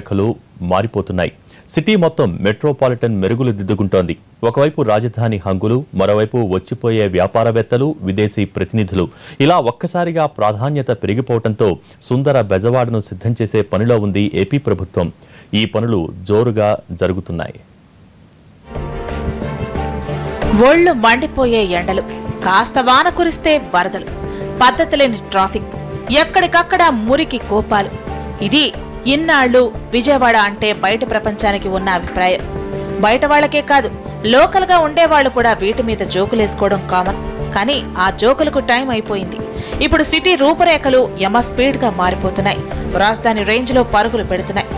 రూపురేఖలు మారిపోతున్నాయి. సిటీ మొత్తం మెట్రోపాలిటన్ మెరుగులు దిద్దుకుంటోంది. ఒకవైపు రాజధాని హంగులు, మరోవైపు వచ్చిపోయే వ్యాపారవేత్తలు, విదేశీ ప్రతినిధులు, ఇలా ఒక్కసారిగా ప్రాధాన్యత పెరిగిపోవడంతో సుందర బెజవాడను సిద్ధం చేసే పనిలో ఉంది ఏపీ ప్రభుత్వం. ఈ పనులు జోరుగా జరుగుతున్నాయి. ఒళ్ళు మండిపోయే ఎండలు, కాస్త వాన కురిస్తే వరదలు, పద్ధతి లేని ట్రాఫిక్, ఎక్కడికక్కడ మురికి కోపాలు. ఇది ఇన్నాళ్లు విజయవాడ అంటే బయట ప్రపంచానికి ఉన్న అభిప్రాయం. బయట వాళ్లకే కాదు, లోకల్ గా ఉండేవాళ్లు కూడా వీటి మీద జోకులేసుకోవడం కామన్. కానీ ఆ జోకులకు టైం అయిపోయింది. ఇప్పుడు సిటీ రూపురేఖలు యమ స్పీడ్ గా మారిపోతున్నాయి. రాజధాని రేంజ్ లో పరుగులు పెడుతున్నాయి.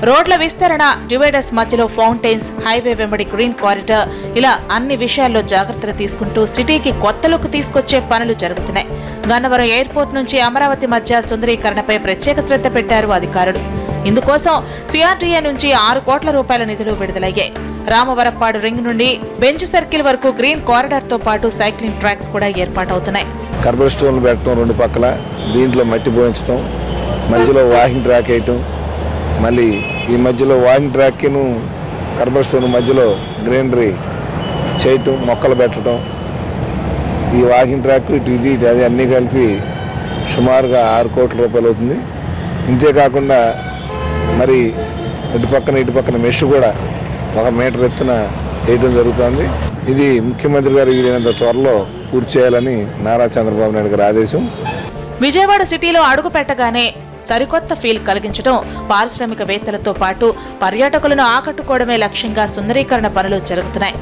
రోడ్ల విస్తరణ, డివైడర్స్ మధ్యలో ఫౌంటైన్స్, హైవే వెంబడి గ్రీన్ కారిడార్, ఇలా అన్ని విషయాల్లో జాగ్రత్తలు తీసుకుంటూ సిటీకి కొత్త లుక్ తీసుకొచ్చే పనులు జరుగుతున్నాయి. గన్నవరం ఎయిర్పోర్ట్ నుంచి అమరావతి మధ్య సుందరీకరణపై ప్రత్యేక శ్రద్ధ పెట్టారు అధికారులు. ఇందుకోసం సిఆర్డీఏ నుంచి 6 కోట్ల రూపాయల నిధులు విడుదలయ్యాయి. రామవరప్పాడు రింగ్ నుండి బెంచ్ సర్కిల్ వరకు గ్రీన్ కారిడార్ తో పాటు సైక్లింగ్ ట్రాక్స్ కూడా ఏర్పాటవుతున్నాయి. కర్బల్ స్టోన్లు పెట్టడం, 2 పక్కల దీంట్లో మట్టి పోయించడం, మధ్యలో వాకింగ్ ట్రాక్ వేయటం, మళ్ళీ ఈ మధ్యలో వాకింగ్ ట్రాక్కిను కర్బల్ స్టోన్ మధ్యలో గ్రీనరీ చేయటం, మొక్కలు పెట్టడం, ఈ వాకింగ్ ట్రాక్ ఇటు ఇది అది అన్నీ కలిపి సుమారుగా 6 కోట్ల రూపాయలు అవుతుంది. ఇంతేకాకుండా మరి ఇటు పక్కన మెష్ కూడా 1 మీటర్ ఎత్తున వేయడం జరుగుతుంది. ఇది ముఖ్యమంత్రి గారు వీలైనంత త్వరలో పూర్తి చేయాలని నారా చంద్రబాబు నాయుడు గారి ఆదేశం. విజయవాడ సిటీలో అడుగు పెట్టగానే సరికొత్త ఫీల్ కలిగించడం, పారిశ్రామికవేత్తలతో పాటు పర్యాటకులను ఆకట్టుకోవడమే లక్ష్యంగా సుందరీకరణ పనులు జరుగుతున్నాయి.